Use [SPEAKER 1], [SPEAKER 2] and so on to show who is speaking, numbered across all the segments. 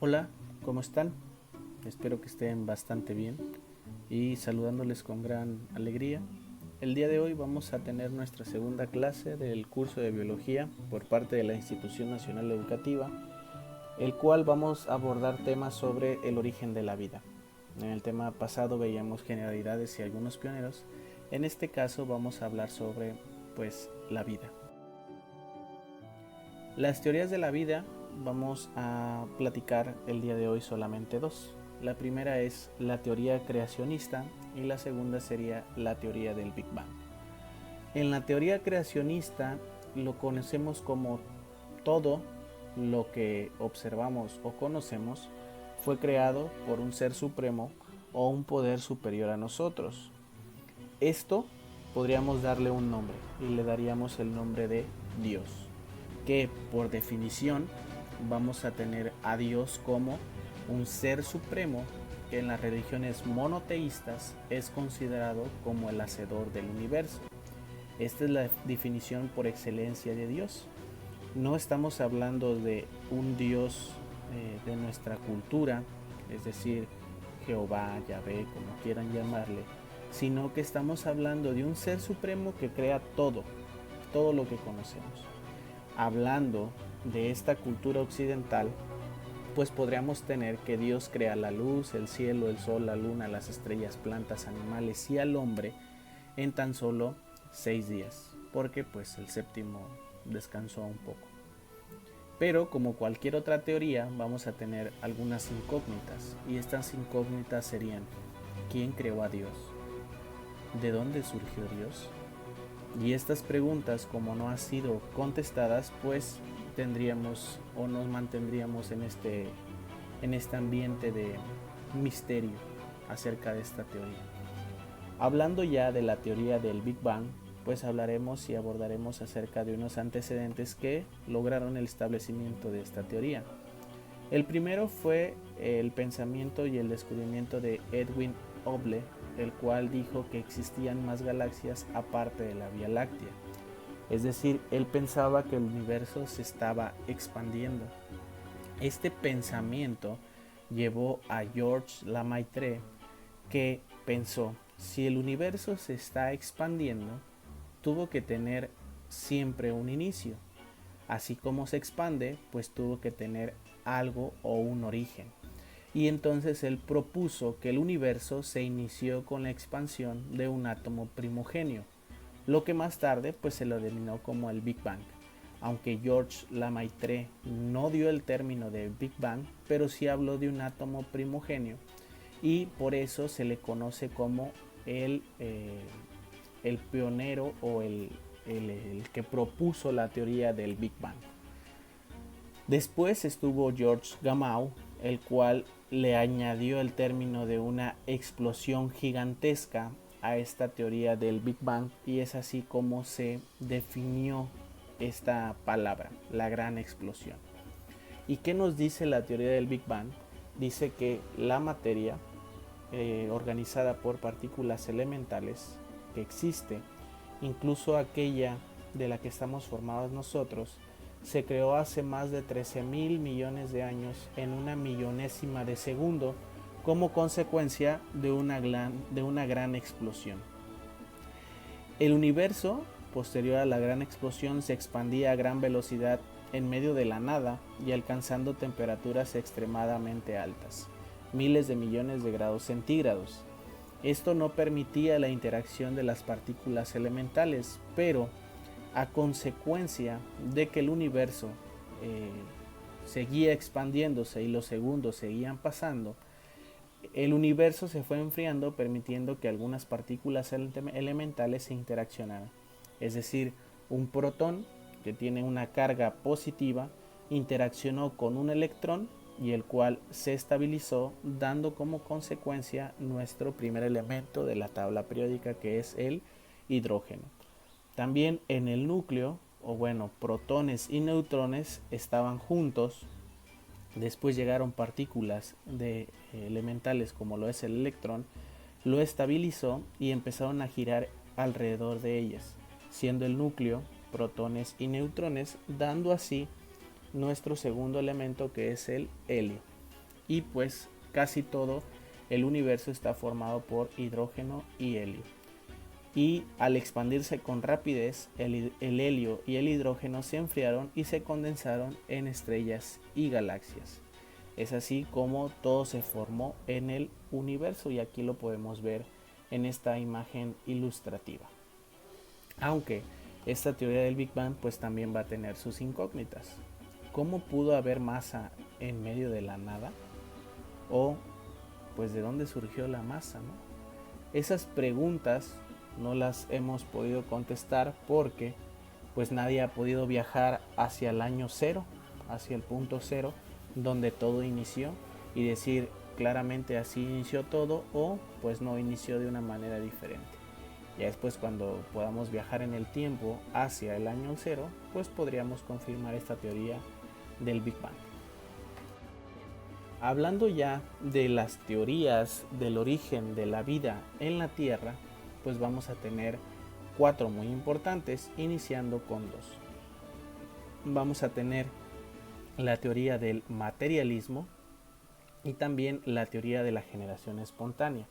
[SPEAKER 1] Hola, ¿cómo están? Espero que estén bastante bien y saludándoles con gran alegría. El día de hoy vamos a tener nuestra segunda clase del curso de biología por parte de la Institución Nacional Educativa, el cual vamos a abordar temas sobre el origen de la vida. En el tema pasado veíamos generalidades y algunos pioneros. En este caso vamos a hablar sobre la vida. Las teorías de la vida vamos a platicar el día de hoy solamente dos. La primera es la teoría creacionista y la segunda sería la teoría del Big Bang. En la teoría creacionista lo conocemos como todo lo que observamos o conocemos fue creado por un ser supremo o un poder superior a nosotros. Esto podríamos darle un nombre y le daríamos el nombre de Dios, que por definición vamos a tener a Dios como un ser supremo que en las religiones monoteístas es considerado como el hacedor del universo. Esta es la definición por excelencia de Dios. No estamos hablando de un Dios de nuestra cultura, es decir, Jehová, Yahvé, como quieran llamarle, sino que estamos hablando de un ser supremo que crea todo lo que conocemos. Hablando de esta cultura occidental, pues podríamos tener que Dios crea la luz, el cielo, el sol, la luna, las estrellas, plantas, animales y al hombre en tan solo 6 días, porque pues el séptimo descansó un poco. Pero como cualquier otra teoría, vamos a tener algunas incógnitas, y estas incógnitas serían: ¿quién creó a Dios? ¿De dónde surgió Dios? Y estas preguntas, como no han sido contestadas, pues tendríamos o nos mantendríamos en este ambiente de misterio acerca de esta teoría. Hablando ya de la teoría del Big Bang, pues hablaremos y abordaremos acerca de unos antecedentes que lograron el establecimiento de esta teoría. El primero fue el pensamiento y el descubrimiento de Edwin Hubble, el cual dijo que existían más galaxias aparte de la Vía Láctea. Es decir, él pensaba que el universo se estaba expandiendo. Este pensamiento llevó a Georges Lemaitre, que pensó: si el universo se está expandiendo, tuvo que tener siempre un inicio. Así como se expande, pues tuvo que tener algo o un origen. Y entonces él propuso que el universo se inició con la expansión de un átomo primogenio, lo que más tarde pues se lo denominó como el Big Bang. Aunque Georges Lemaitre no dio el término de Big Bang, pero sí habló de un átomo primogenio, y por eso se le conoce como el, eh, el pionero o el que propuso la teoría del Big Bang. Después estuvo George Gamow, el cual le añadió el término de una explosión gigantesca a esta teoría del Big Bang, y es así como se definió esta palabra, la gran explosión. ¿Y qué nos dice la teoría del Big Bang? Dice que la materia, organizada por partículas elementales, que existe, incluso aquella de la que estamos formados nosotros, se creó hace más de 13.000 millones de años en una millonésima de segundo como consecuencia de una gran explosión. El universo, posterior a la gran explosión, se expandía a gran velocidad en medio de la nada y alcanzando temperaturas extremadamente altas, miles de millones de grados centígrados. Esto no permitía la interacción de las partículas elementales, pero a consecuencia de que el universo eh, seguía expandiéndose y los segundos seguían pasando, el universo se fue enfriando, permitiendo que algunas partículas elementales se interaccionaran. Es decir, un protón que tiene una carga positiva interaccionó con un electrón, y el cual se estabilizó, dando como consecuencia nuestro primer elemento de la tabla periódica, que es el hidrógeno. También en el núcleo, o bueno, protones y neutrones estaban juntos. Después llegaron partículas de elementales como lo es el electrón, lo estabilizó y empezaron a girar alrededor de ellas, siendo el núcleo protones y neutrones, dando así nuestro segundo elemento, que es el helio. y pues casi todo el universo está formado por hidrógeno y helio. Y al expandirse con rapidez, el helio y el hidrógeno se enfriaron y se condensaron en estrellas y galaxias. Es así como todo se formó en el universo, y aquí lo podemos ver en esta imagen ilustrativa. Aunque esta teoría del Big Bang pues también va a tener sus incógnitas. ¿Cómo pudo haber masa en medio de la nada? O pues de dónde surgió la masa, ¿no? Esas preguntas no las hemos podido contestar porque pues nadie ha podido viajar hacia el año cero, hacia el punto cero, donde todo inició, y decir claramente así inició todo, o pues no inició de una manera diferente. Ya después, cuando podamos viajar en el tiempo hacia el año cero, pues podríamos confirmar esta teoría del Big Bang. Hablando ya de las teorías del origen de la vida en la Tierra, pues vamos a tener 4 muy importantes, iniciando con 2. Vamos a tener la teoría del materialismo y también la teoría de la generación espontánea.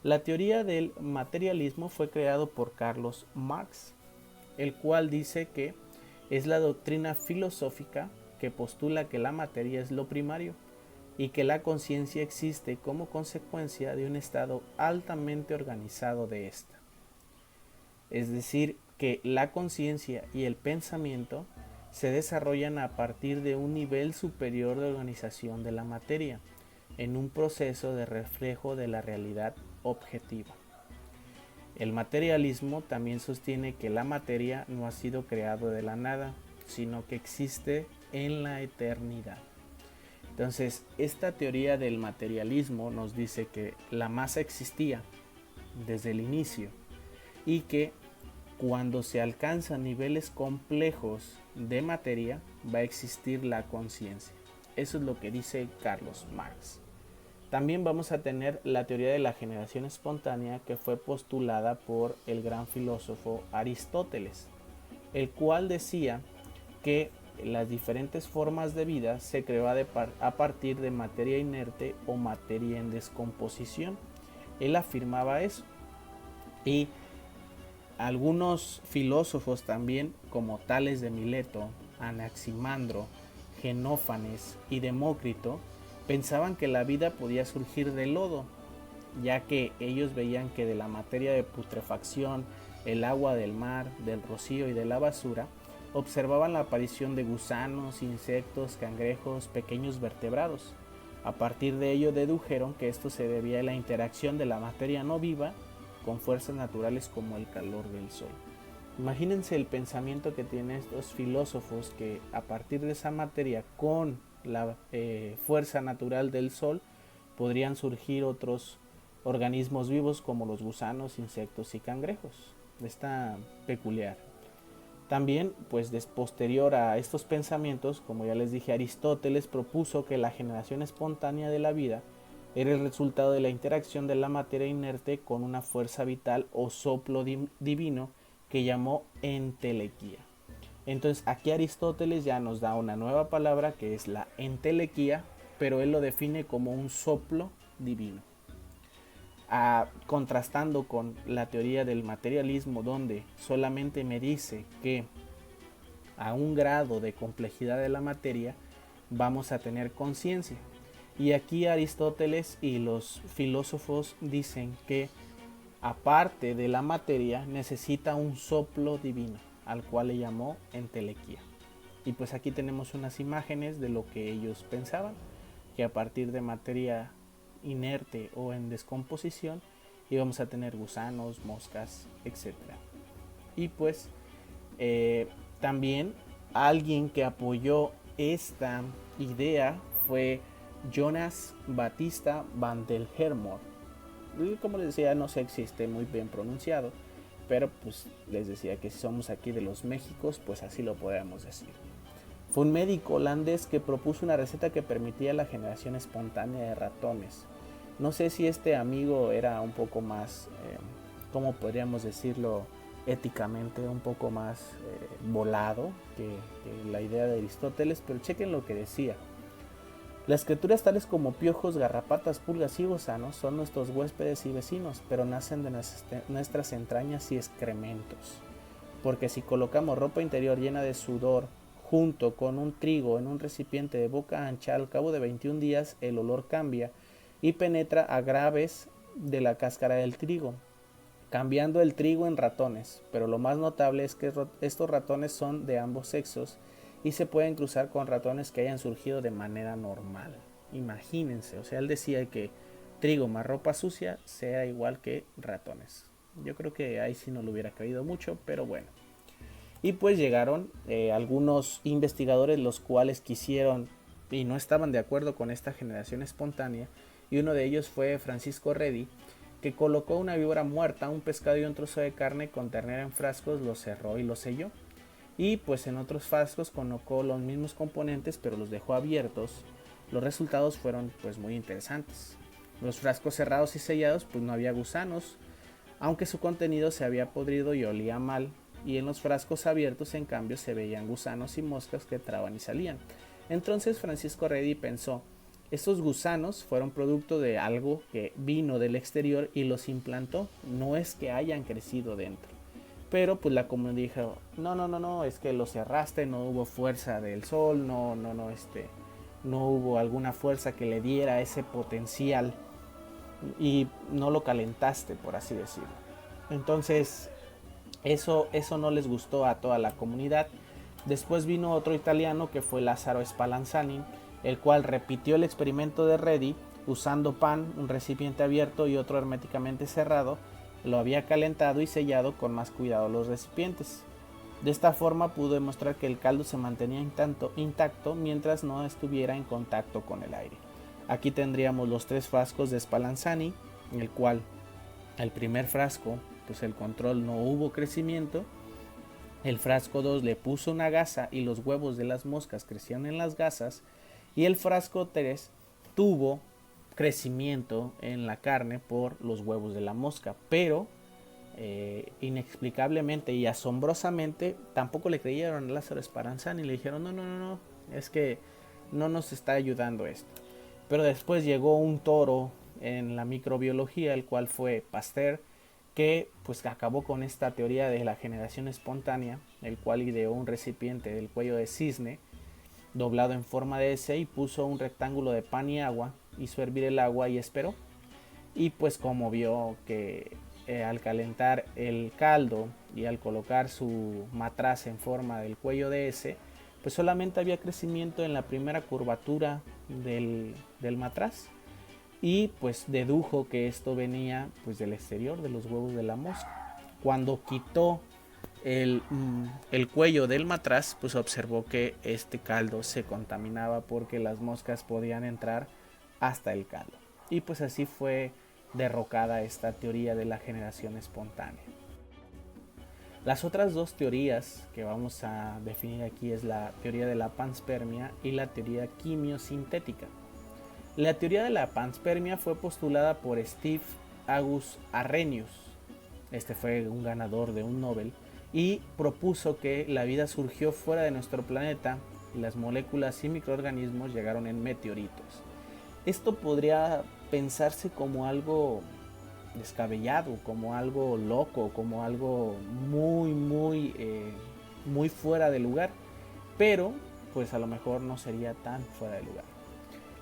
[SPEAKER 1] La teoría del materialismo fue creado por Carlos Marx, el cual dice que es la doctrina filosófica que postula que la materia es lo primario y que la conciencia existe como consecuencia de un estado altamente organizado de esta. Es decir, que la conciencia y el pensamiento se desarrollan a partir de un nivel superior de organización de la materia, en un proceso de reflejo de la realidad objetiva. El materialismo también sostiene que la materia no ha sido creada de la nada, sino que existe en la eternidad. Entonces, esta teoría del materialismo nos dice que la masa existía desde el inicio y que cuando se alcanzan niveles complejos de materia va a existir la conciencia. Eso es lo que dice Carlos Marx. También vamos a tener la teoría de la generación espontánea, que fue postulada por el gran filósofo Aristóteles, el cual decía que las diferentes formas de vida se creó a partir de materia inerte o materia en descomposición. Él afirmaba eso, y algunos filósofos también, como Tales de Mileto, Anaximandro, Genófanes y Demócrito, pensaban que la vida podía surgir del lodo, ya que ellos veían que de la materia de putrefacción, el agua del mar, del rocío y de la basura, observaban la aparición de gusanos, insectos, cangrejos, pequeños vertebrados. A partir de ello dedujeron que esto se debía a la interacción de la materia no viva con fuerzas naturales como el calor del sol. Imagínense el pensamiento que tienen estos filósofos, que a partir de esa materia con la fuerza natural del sol podrían surgir otros organismos vivos como los gusanos, insectos y cangrejos. Está peculiar. También, pues posterior a estos pensamientos, como ya les dije, Aristóteles propuso que la generación espontánea de la vida era el resultado de la interacción de la materia inerte con una fuerza vital o soplo divino que llamó entelequía. Entonces aquí Aristóteles ya nos da una nueva palabra, que es la entelequía, pero él lo define como un soplo divino. Contrastando con la teoría del materialismo, donde solamente me dice que a un grado de complejidad de la materia vamos a tener conciencia. Y aquí Aristóteles y los filósofos dicen que aparte de la materia necesita un soplo divino, al cual le llamó entelequía. Y pues aquí tenemos unas imágenes de lo que ellos pensaban, que a partir de materia inerte o en descomposición íbamos a tener gusanos, moscas, etc. Y pues también alguien que apoyó esta idea fue Jonas Baptista van der Hermor. Como les decía, no se existe muy bien pronunciado, pero pues les decía que si somos aquí de los Méxicos, pues así lo podemos decir. Fue un médico holandés que propuso una receta que permitía la generación espontánea de ratones. No sé si este amigo era un poco más, ¿cómo podríamos decirlo éticamente? Un poco más volado que la idea de Aristóteles, pero chequen lo que decía. Las criaturas tales como piojos, garrapatas, pulgas y gusanos son nuestros huéspedes y vecinos, pero nacen de nuestras entrañas y excrementos. Porque si colocamos ropa interior llena de sudor junto con un trigo en un recipiente de boca ancha, al cabo de 21 días el olor cambia y penetra a graves de la cáscara del trigo, cambiando el trigo en ratones, pero lo más notable es que estos ratones son de ambos sexos y se pueden cruzar con ratones que hayan surgido de manera normal. Imagínense, o sea, él decía que trigo más ropa sucia sea igual que ratones. Yo creo que ahí sí no lo hubiera caído mucho, pero bueno. Y pues llegaron algunos investigadores los cuales quisieron y no estaban de acuerdo con esta generación espontánea, y uno de ellos fue Francisco Redi, que colocó una víbora muerta, un pescado y un trozo de carne con ternera en frascos, lo cerró y lo selló. Y pues en otros frascos colocó los mismos componentes pero los dejó abiertos. Los resultados fueron pues muy interesantes. Los frascos cerrados y sellados pues no había gusanos, aunque su contenido se había podrido y olía mal, y en los frascos abiertos en cambio se veían gusanos y moscas que entraban y salían. Entonces Francisco Redi pensó, estos gusanos fueron producto de algo que vino del exterior y los implantó, no es que hayan crecido dentro. Pero pues la comunidad dijo, no, es que lo cerraste, no hubo fuerza del sol, no hubo alguna fuerza que le diera ese potencial y no lo calentaste, por así decirlo. Entonces eso no les gustó a toda la comunidad. Después vino otro italiano que fue Lazzaro Spallanzani, el cual repitió el experimento de Redi usando pan, un recipiente abierto y otro herméticamente cerrado. Lo había calentado y sellado con más cuidado los recipientes. De esta forma pudo demostrar que el caldo se mantenía intacto mientras no estuviera en contacto con el aire. Aquí tendríamos los 3 frascos de Spallanzani, en el cual el primer frasco, pues el control no hubo crecimiento. El frasco 2 le puso una gasa y los huevos de las moscas crecían en las gasas. Y el frasco 3 tuvo crecimiento en la carne por los huevos de la mosca, pero inexplicablemente y asombrosamente tampoco le creyeron a Lázaro Spallanzani y le dijeron no, es que no nos está ayudando esto. Pero después llegó un toro en la microbiología, el cual fue Pasteur, que pues acabó con esta teoría de la generación espontánea, el cual ideó un recipiente del cuello de cisne doblado en forma de S y puso un rectángulo de pan y agua, hizo hervir el agua y esperó. Y pues como vio que al calentar el caldo y al colocar su matraz en forma del cuello de S, pues solamente había crecimiento en la primera curvatura del matraz, y pues dedujo que esto venía pues del exterior de los huevos de la mosca. Cuando quitó el cuello del matraz, pues observó que este caldo se contaminaba porque las moscas podían entrar hasta el caldo. Y pues así fue derrocada esta teoría de la generación espontánea. Las otras 2 teorías que vamos a definir aquí es la teoría de la panspermia y la teoría quimiosintética. La teoría de la panspermia fue postulada por Steve August Arrhenius. Este fue un ganador de un Nobel y propuso que la vida surgió fuera de nuestro planeta y las moléculas y microorganismos llegaron en meteoritos. Esto podría pensarse como algo descabellado, como algo loco, como algo muy fuera de lugar, pero pues a lo mejor no sería tan fuera de lugar.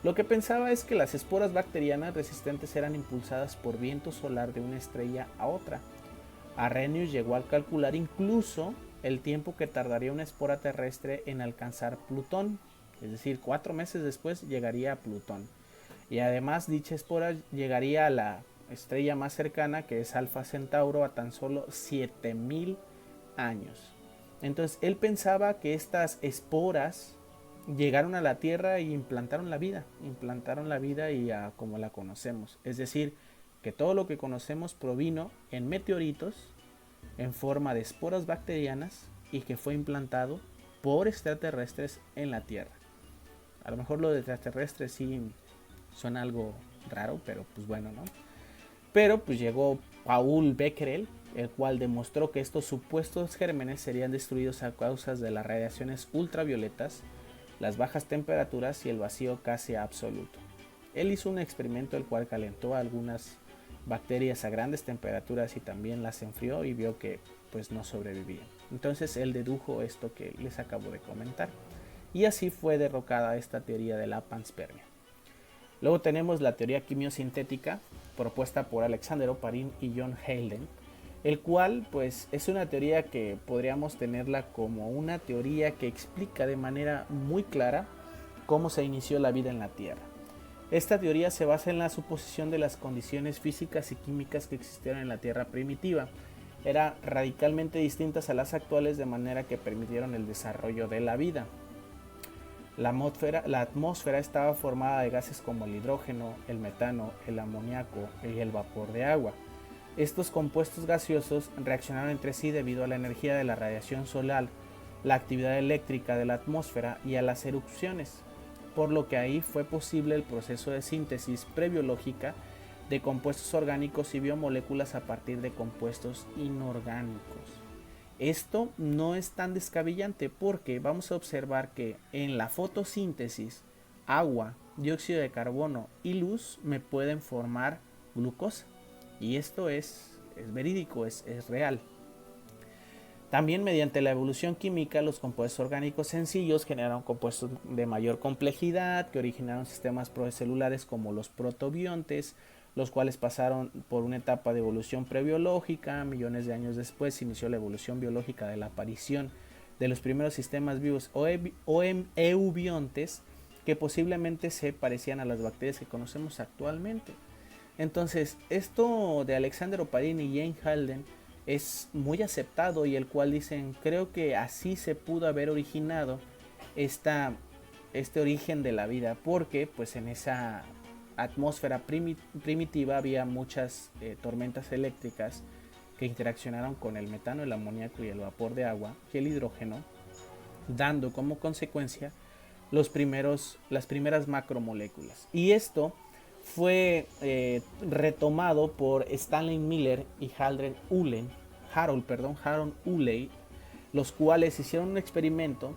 [SPEAKER 1] Lo que pensaba es que las esporas bacterianas resistentes eran impulsadas por viento solar de una estrella a otra. Arrhenius llegó a calcular incluso el tiempo que tardaría una espora terrestre en alcanzar Plutón, es decir, 4 meses después llegaría a Plutón. Y además dicha espora llegaría a la estrella más cercana, que es Alfa Centauro, a tan solo 7000 años. Entonces él pensaba que estas esporas llegaron a la Tierra y implantaron la vida y a como la conocemos. Es decir, que todo lo que conocemos provino en meteoritos en forma de esporas bacterianas y que fue implantado por extraterrestres en la Tierra. A lo mejor lo de extraterrestres sí suena algo raro, pero pues bueno, ¿no? Pero pues llegó Paul Becquerel, el cual demostró que estos supuestos gérmenes serían destruidos a causa de las radiaciones ultravioletas, las bajas temperaturas y el vacío casi absoluto. Él hizo un experimento el cual calentó a algunas bacterias a grandes temperaturas y también las enfrió y vio que pues no sobrevivían. Entonces él dedujo esto que les acabo de comentar. Y así fue derrocada esta teoría de la panspermia. Luego tenemos la teoría quimiosintética propuesta por Alexander Oparin y John Heyden, el cual pues es una teoría que podríamos tenerla como una teoría que explica de manera muy clara cómo se inició la vida en la Tierra. Esta teoría se basa en la suposición de las condiciones físicas y químicas que existieron en la Tierra primitiva. Eran radicalmente distintas a las actuales, de manera que permitieron el desarrollo de la vida. La atmósfera estaba formada de gases como el hidrógeno, el metano, el amoníaco y el vapor de agua. Estos compuestos gaseosos reaccionaron entre sí debido a la energía de la radiación solar, la actividad eléctrica de la atmósfera y a las erupciones, por lo que ahí fue posible el proceso de síntesis prebiológica de compuestos orgánicos y biomoléculas a partir de compuestos inorgánicos. Esto no es tan descabellante porque vamos a observar que en la fotosíntesis, agua, dióxido de carbono y luz me pueden formar glucosa. Y esto es verídico, es real. También mediante la evolución química, los compuestos orgánicos sencillos generaron compuestos de mayor complejidad que originaron sistemas procelulares como los protobiontes, los cuales pasaron por una etapa de evolución prebiológica. Millones de años después se inició la evolución biológica de la aparición de los primeros sistemas vivos o eubiontes que posiblemente se parecían a las bacterias que conocemos actualmente. Entonces, esto de Alexander Oparin y Jane Halden es muy aceptado, y el cual dicen, creo que así se pudo haber originado este origen de la vida, porque pues en esa atmósfera primitiva había muchas tormentas eléctricas que interaccionaron con el metano, el amoníaco y el vapor de agua y el hidrógeno, dando como consecuencia las primeras macromoléculas. Y esto fue retomado por Stanley Miller y Harold Urey, los cuales hicieron un experimento,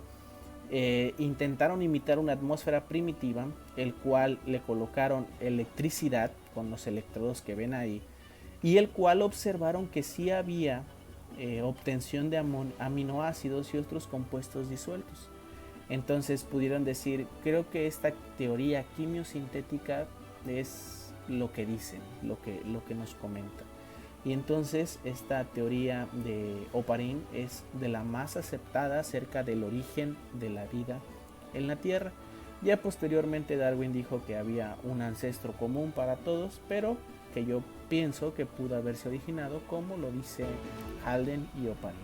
[SPEAKER 1] intentaron imitar una atmósfera primitiva, el cual le colocaron electricidad con los electrodos que ven ahí, y el cual observaron que sí había obtención de aminoácidos y otros compuestos disueltos. Entonces pudieron decir, creo que esta teoría quimiosintética es lo que dicen, lo que nos comenta. Y entonces esta teoría de Oparin es de la más aceptada acerca del origen de la vida en la Tierra. Ya posteriormente Darwin dijo que había un ancestro común para todos, pero que yo pienso que pudo haberse originado como lo dice Halden y Oparin.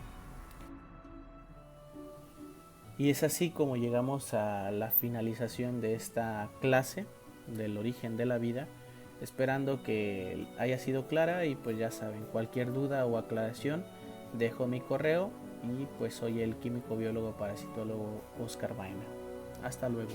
[SPEAKER 1] Y es así como llegamos a la finalización de esta clase del origen de la vida, esperando que haya sido clara. Y pues ya saben, cualquier duda o aclaración, dejo mi correo, y pues soy el químico biólogo parasitólogo Oscar Vaina. Hasta luego.